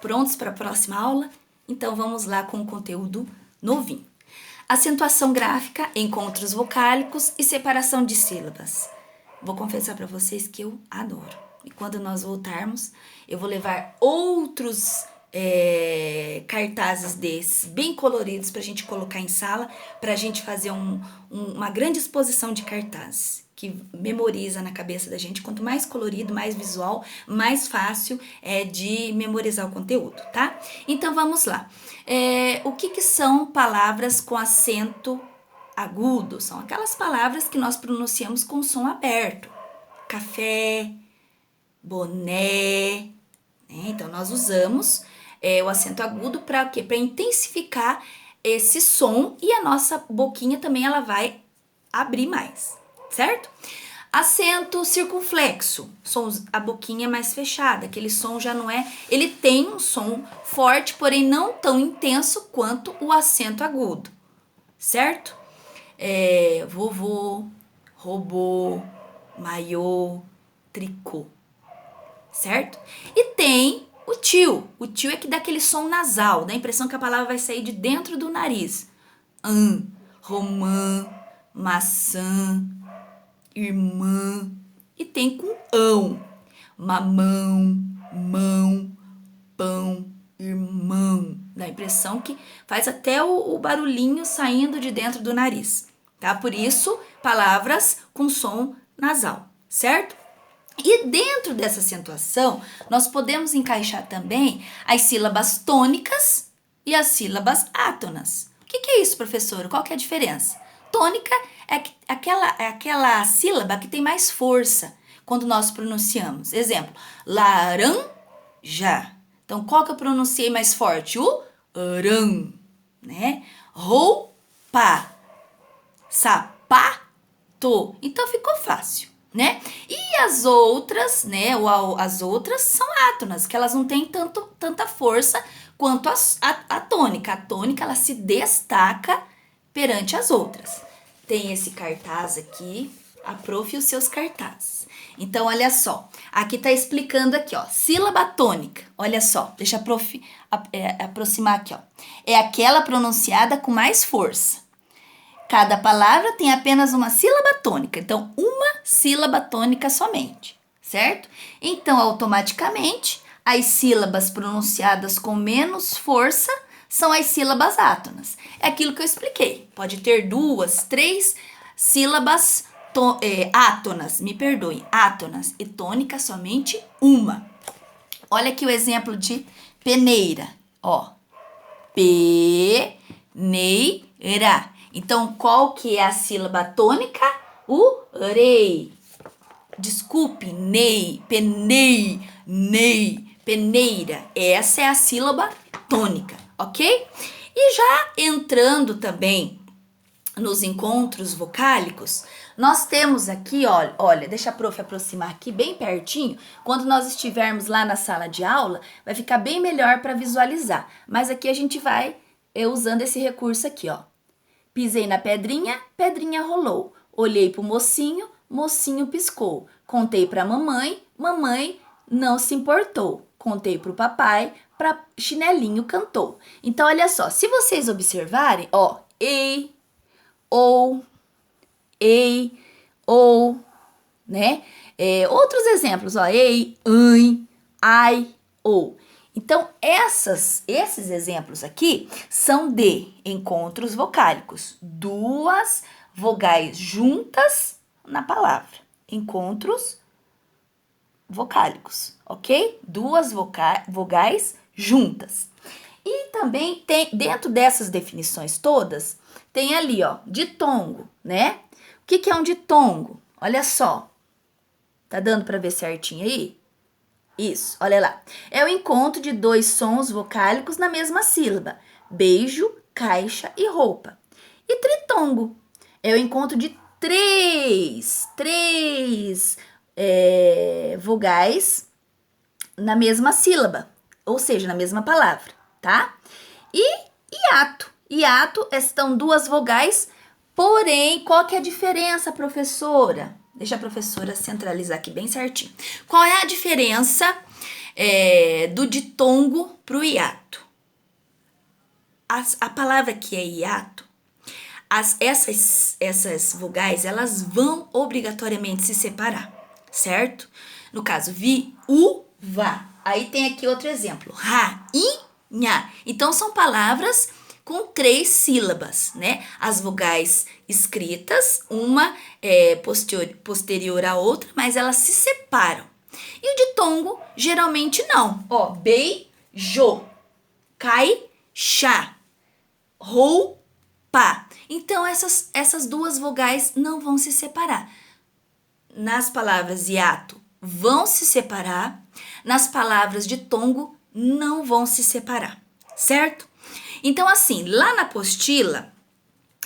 Prontos para a próxima aula? Então vamos lá com o conteúdo novinho. Acentuação gráfica, encontros vocálicos e separação de sílabas. Vou confessar para vocês que eu adoro. E quando nós voltarmos, eu vou levar outros cartazes desses, bem coloridos, para a gente colocar em sala, para a gente fazer uma grande exposição de cartazes, que memoriza na cabeça da gente. Quanto mais colorido, mais visual, mais fácil é de memorizar o conteúdo, tá? Então vamos lá. O que são palavras com acento agudo? São aquelas palavras que nós pronunciamos com som aberto. Café, boné, né? Então nós usamos o acento agudo para quê? Para intensificar esse som, e a nossa boquinha também ela vai abrir mais, certo? Acento circunflexo, a boquinha mais fechada, aquele som já não é, ele tem um som forte, porém não tão intenso quanto o acento agudo, certo? Vovô, robô, maiô, tricô, certo? E tem o tio é que dá aquele som nasal, dá a impressão que a palavra vai sair de dentro do nariz. Romã, maçã, irmã. E tem com ão, mamão, mão, pão, irmão. Dá a impressão que faz até o barulhinho saindo de dentro do nariz, tá? Por isso, palavras com som nasal, certo? E dentro dessa acentuação, nós podemos encaixar também as sílabas tônicas e as sílabas átonas. O que é isso, professor? Qual que é a diferença? Tônica é aquela sílaba que tem mais força quando nós pronunciamos. Exemplo, laranja. Então, qual que eu pronunciei mais forte? O ran, né? Roupa, sapato. Então, ficou fácil, né? E as outras, né? As outras são átonas, que elas não têm tanta força quanto a tônica. A tônica, ela se destaca perante as outras. Tem esse cartaz aqui, a prof e os seus cartazes. Então, olha só, aqui tá explicando aqui, ó, sílaba tônica. Olha só, deixa a prof aproximar aqui, ó. É aquela pronunciada com mais força. Cada palavra tem apenas uma sílaba tônica, então uma sílaba tônica somente, certo? Então, automaticamente, as sílabas pronunciadas com menos força são as sílabas átonas. É aquilo que eu expliquei. Pode ter 2, 3 sílabas átonas, me perdoem, átonas, e tônica somente uma. Olha aqui o exemplo de peneira, ó. Peneira. Então, qual que é a sílaba tônica? O rei. Desculpe, penei, peneira. Essa é a sílaba tônica, ok? E já entrando também nos encontros vocálicos, nós temos aqui, olha, deixa a prof aproximar aqui bem pertinho. Quando nós estivermos lá na sala de aula, vai ficar bem melhor para visualizar. Mas aqui a gente vai usando esse recurso aqui, ó. Pisei na pedrinha, pedrinha rolou. Olhei pro mocinho, mocinho piscou. Contei pra mamãe, mamãe não se importou. Contei pro papai, chinelinho cantou. Então, olha só, se vocês observarem, ó, ei, ou, né? Outros exemplos, ó, ei, ai, ou. Então, esses exemplos aqui são de encontros vocálicos. 2 vogais juntas na palavra. Encontros vocálicos, ok? 2 vogais juntas. E também tem, dentro dessas definições todas, tem ali, ó, ditongo, né? O que é um ditongo? Olha só. Tá dando para ver certinho aí? Isso, olha lá. É o encontro de 2 sons vocálicos na mesma sílaba. Beijo, caixa e roupa. E tritongo é o encontro de 3 vogais na mesma sílaba, ou seja, na mesma palavra, tá? E hiato. Hiato estão 2 vogais, porém, qual que é a diferença, professora? Deixa a professora centralizar aqui bem certinho. Qual é a diferença do ditongo para o hiato. A palavra que é hiato, essas vogais, elas vão obrigatoriamente se separar, certo? No caso, vi, u, vá. Aí tem aqui outro exemplo, ra, in, nha. Então, são palavras com 3 sílabas, né? As vogais escritas, uma posterior à outra, mas elas se separam. E o ditongo, geralmente não. Ó, beijo, cai, chá, roupa. Então, essas duas vogais não vão se separar. Nas palavras hiato, vão se separar. Nas palavras ditongo, não vão se separar, certo? Então, assim, lá na apostila,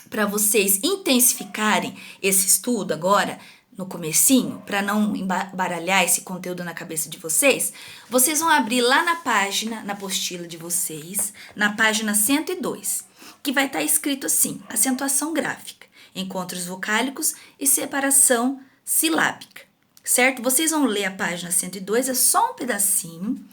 para vocês intensificarem esse estudo agora, no comecinho, para não embaralhar esse conteúdo na cabeça de vocês, vocês vão abrir lá na página, na apostila de vocês, na página 102, que vai estar escrito assim, acentuação gráfica, encontros vocálicos e separação silábica, certo? Vocês vão ler a página 102, é só um pedacinho,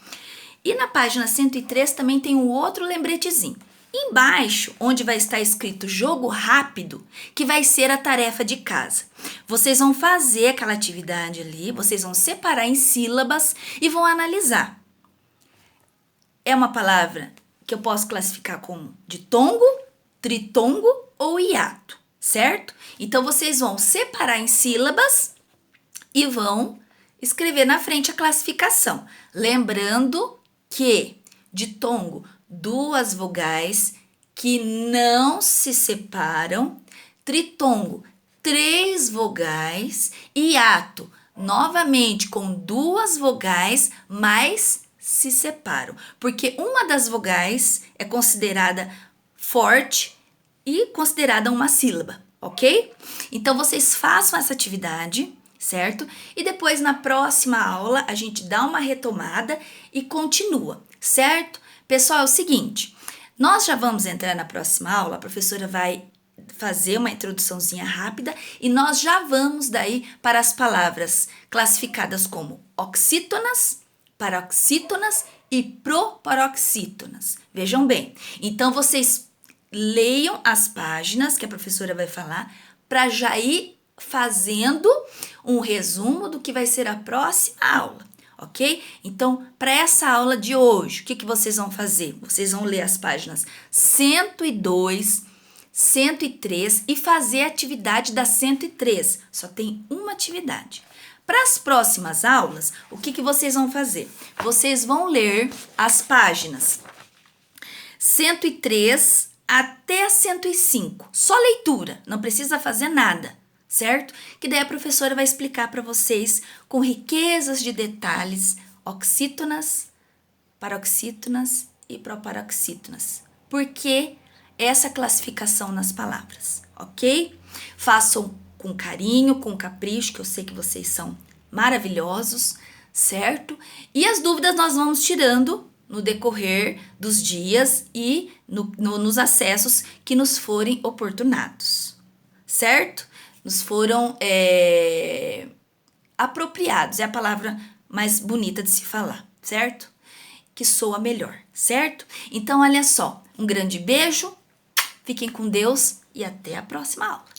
e na página 103 também tem um outro lembretezinho. Embaixo, onde vai estar escrito jogo rápido, que vai ser a tarefa de casa. Vocês vão fazer aquela atividade ali, vocês vão separar em sílabas e vão analisar. É uma palavra que eu posso classificar como ditongo, tritongo ou hiato, certo? Então, vocês vão separar em sílabas e vão escrever na frente a classificação. Lembrando que ditongo, 2 vogais que não se separam, tritongo, 3 vogais, hiato, novamente com 2 vogais, mas se separam, porque uma das vogais é considerada forte e considerada uma sílaba, ok? Então, vocês façam essa atividade, certo? E depois, na próxima aula, a gente dá uma retomada e continua, certo? Pessoal, é o seguinte, nós já vamos entrar na próxima aula, a professora vai fazer uma introduçãozinha rápida e nós já vamos daí para as palavras classificadas como oxítonas, paroxítonas e proparoxítonas. Vejam bem, então vocês leiam as páginas que a professora vai falar para já ir fazendo um resumo do que vai ser a próxima aula. Ok? Então, para essa aula de hoje, o que vocês vão fazer? Vocês vão ler as páginas 102, 103 e fazer a atividade da 103. Só tem uma atividade. Para as próximas aulas, o que vocês vão fazer? Vocês vão ler as páginas 103 até a 105. Só leitura, não precisa fazer nada. Certo? Que daí a professora vai explicar para vocês com riquezas de detalhes oxítonas, paroxítonas e proparoxítonas. Por que essa classificação nas palavras, ok? Façam com carinho, com capricho, que eu sei que vocês são maravilhosos, certo? E as dúvidas nós vamos tirando no decorrer dos dias e nos acessos que nos forem oportunados, certo? Nos foram apropriados, é a palavra mais bonita de se falar, certo? Que soa melhor, certo? Então, olha só, um grande beijo, fiquem com Deus e até a próxima aula.